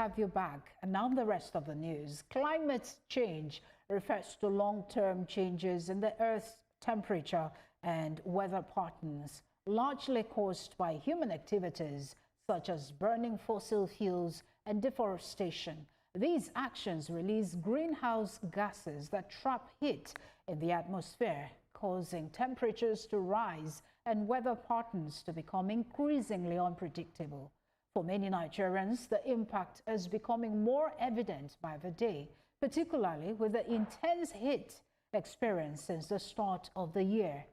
have you back. And now the rest of the news. Climate change refers to long-term changes in the Earth's temperature and weather patterns, largely caused by human activities such as burning fossil fuels and deforestation. These actions release greenhouse gases that trap heat in the atmosphere, causing temperatures to rise and weather patterns to become increasingly unpredictable. For many Nigerians, the impact is becoming more evident by the day, particularly with the intense heat experienced since the start of the year.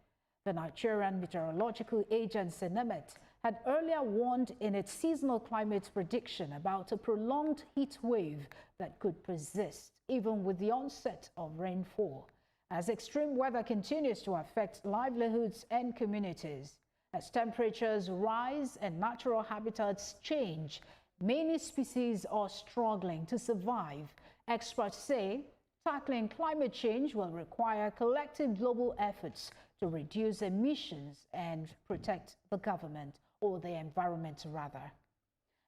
The Nigerian Meteorological Agency, NiMet, had earlier warned in its seasonal climate prediction about a prolonged heat wave that could persist even with the onset of rainfall, as extreme weather continues to affect livelihoods and communities. As temperatures rise and natural habitats change, many species are struggling to survive. Experts say tackling climate change will require collective global efforts to reduce emissions and protect the government, or the environment rather.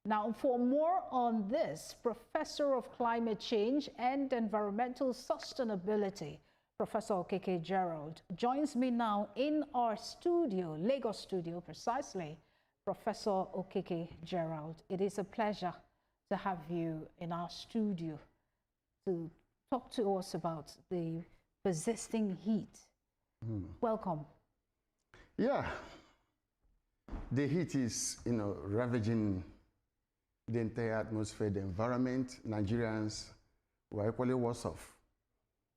Now, for more on this, Professor of Climate Change and Environmental Sustainability, Professor Okeke Gerald, joins me now in our studio, Lagos studio precisely. Professor Okeke Gerald, it is a pleasure to have you in our studio to talk to us about the persisting heat. Welcome. Yeah, the heat is, ravaging the entire atmosphere, the environment. Nigerians were equally worse off.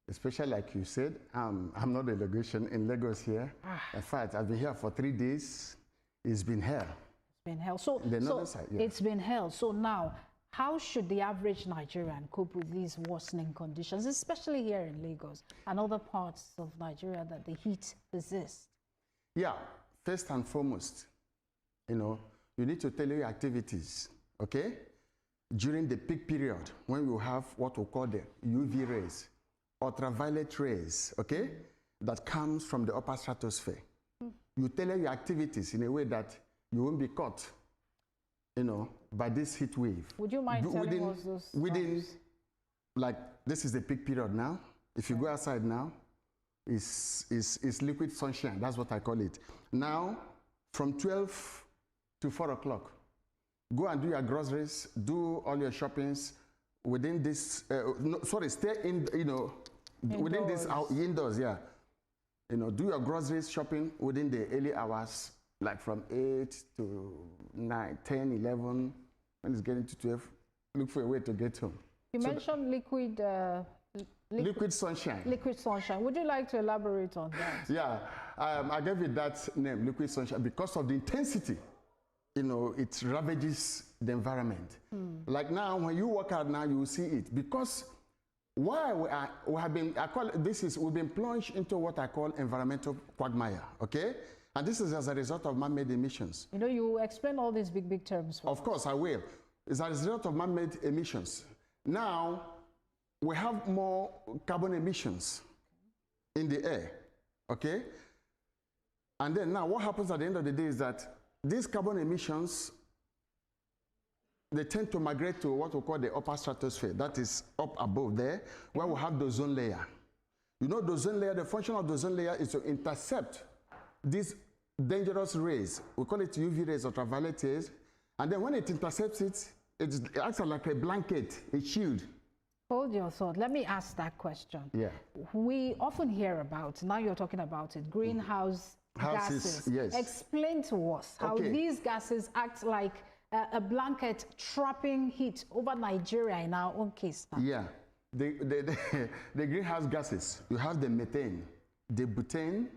Especially like you said, I'm not a delegation in Lagos here. In fact, I've been here for 3 days. It's been hell. It's been hell. So, side, yeah. It's been hell. So now, how should the average Nigerian cope with these worsening conditions, especially here in Lagos and other parts of Nigeria that the heat persists? Yeah, first and foremost, you need to tailor your activities, okay? During the peak period, when you have what we call the UV rays, ultraviolet rays, okay, that comes from the upper stratosphere. You tailor your activities in a way that you won't be caught, by this heat wave. Would you mind telling us those within, like, this is the peak period now. If you go outside now, it's liquid sunshine. That's what I call it. Now, from 12 to 4 o'clock, go and do your groceries, do all your shoppings within this, stay in, within this indoors, yeah. Do your groceries shopping within the early hours, like from 8 to 9, 10, 11, when it's getting to 12, look for a way to get home. You mentioned liquid sunshine. Liquid sunshine. Would you like to elaborate on that? Yeah, I gave it that name, liquid sunshine, because of the intensity. It ravages the environment. Like now, when you walk out now, you will see it. Because why we've been plunged into what I call environmental quagmire, okay? And this is as a result of man-made emissions. You explain all these big terms for us. Of course, I will. It's a result of man-made emissions. Now, we have more carbon emissions in the air, okay? And then now what happens at the end of the day is that these carbon emissions, they tend to migrate to what we call the upper stratosphere, that is up above there, where we have the ozone layer. The ozone layer, the function of the ozone layer is to intercept these dangerous rays. We call it UV rays, ultraviolet rays. And then when it intercepts it, it acts like a blanket, a shield. Hold your thought. Let me ask that question. Yeah. We often hear about, now you're talking about it, greenhouse gases. Yes. Explain to us how these gases act like a blanket trapping heat over Nigeria in our own case now. Yeah. The greenhouse gases, you have the methane, the butane,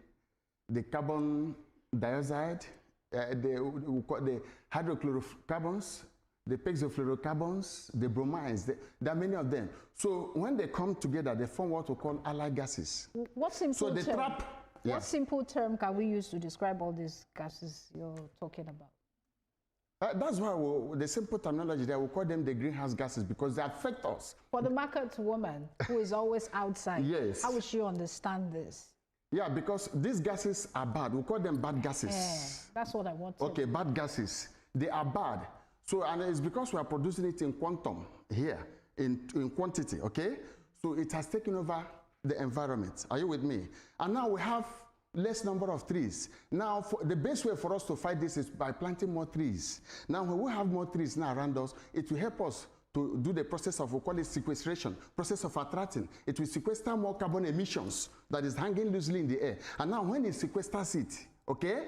the carbon dioxide, the hydrochlorofluorocarbons, the pexofluorocarbons, the bromides. There are many of them. So when they come together, they form what we call allied gases. What simple term? Trap. Yeah. What simple term can we use to describe all these gases you're talking about? That's why the simple terminology there, we call them the greenhouse gases, because they affect us. For the market woman who is always outside, yes. How would she understand this? Yeah, because these gases are bad. We call them bad gases. That's what I want to Okay, bad gases. They are bad. So, and it's because we are producing it in quantum, here in quantity, okay? So it has taken over the environment. Are you with me? And now we have less number of trees. Now, the best way for us to fight this is by planting more trees. Now, when we have more trees now around us, it will help us to do the process of, we call it sequestration, process of attracting. It will sequester more carbon emissions that is hanging loosely in the air. And now when it sequesters it, okay,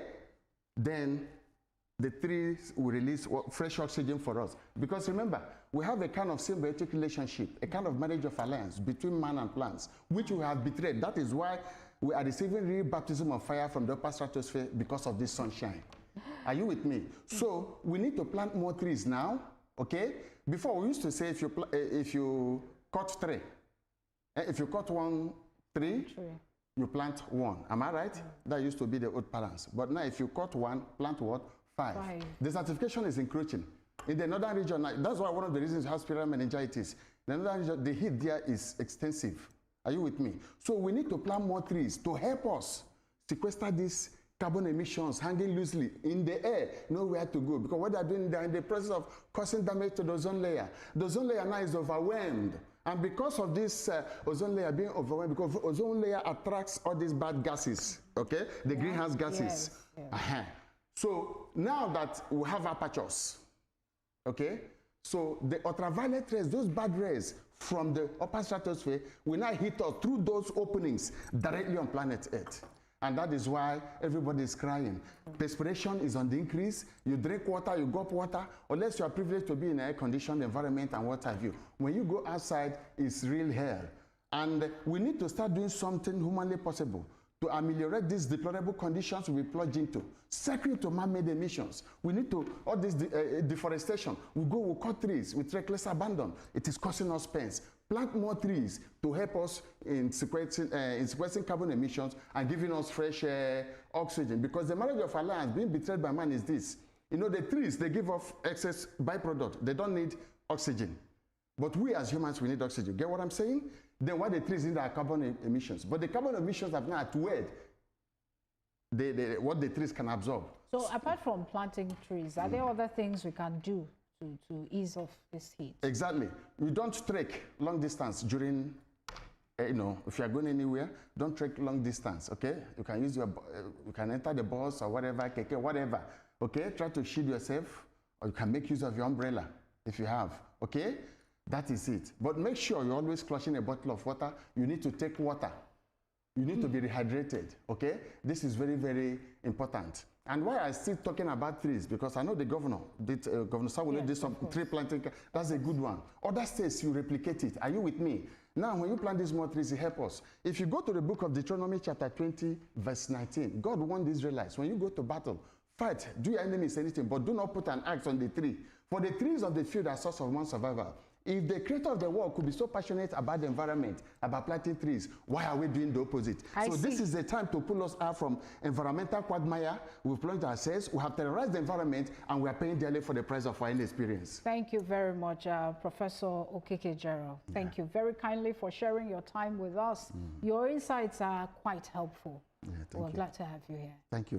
then the trees will release fresh oxygen for us. Because remember, we have a kind of symbiotic relationship, a kind of marriage of alliance between man and plants, which we have betrayed. That is why we are receiving real baptism of fire from the upper stratosphere because of this sunshine. Are you with me? So we need to plant more trees now, okay? Before we used to say if you cut three, if you cut one tree, you plant one. Am I right? That used to be the old balance. But now if you cut one, plant what? Five. The certification is encroaching. In the northern region, that's why one of the reasons you have spiral meningitis. The northern region, the heat there is extensive. Are you with me? So we need to plant more trees to help us sequester these carbon emissions hanging loosely in the air, nowhere to go. Because what they're doing, they're in the process of causing damage to the ozone layer. The ozone layer now is overwhelmed. And because of this ozone layer being overwhelmed, because ozone layer attracts all these bad gases, okay? The greenhouse gases. Yes. So now that we have apertures, okay? So the ultraviolet rays, those bad rays from the upper stratosphere will now hit us through those openings directly on planet Earth. And that is why everybody is crying. Perspiration is on the increase. You drink water, you gulp water, unless you are privileged to be in an air-conditioned environment and what have you. When you go outside, it's real hell. And we need to start doing something humanly possible to ameliorate these deplorable conditions we plunge into. Second to man-made emissions. We need to, all this deforestation, we cut trees with reckless abandon. It is causing us pains. Plant more trees to help us in sequestering carbon emissions and giving us fresh oxygen. Because the marriage of alliance being betrayed by man is this. You know, the trees, they give off excess byproduct. They don't need oxygen. But we as humans, we need oxygen. Get what I'm saying? Then why the trees need our carbon emissions? But the carbon emissions have not outweighed what the trees can absorb. So apart from planting trees, are there other things we can do to ease off this heat? Exactly. You don't trek long distance during, if you are going anywhere, don't trek long distance, okay? You can use you can enter the bus or whatever, keke, whatever, okay? Try to shield yourself, or you can make use of your umbrella if you have, okay? That is it. But make sure you're always flushing a bottle of water. You need to take water. You need to be rehydrated, okay? This is very, very important. And why I'm still talking about trees, because I know the governor, Governor Sawule did some tree planting. That's a good one. Other states, you replicate it. Are you with me? Now, when you plant these more trees, it helps us. If you go to the book of Deuteronomy chapter 20, verse 19, God warned the Israelites, when you go to battle, fight, do your enemies anything, but do not put an axe on the tree. For the trees of the field are source of man's survival. If the creator of the world could be so passionate about the environment, about planting trees, why are we doing the opposite? This is the time to pull us out from environmental quagmire. We've plunged ourselves, we have terrorized the environment, and we are paying dearly for the price of our inexperience. Thank you very much, Professor Okeke-Jero. Thank you very kindly for sharing your time with us. Your insights are quite helpful. We're glad to have you here. Thank you.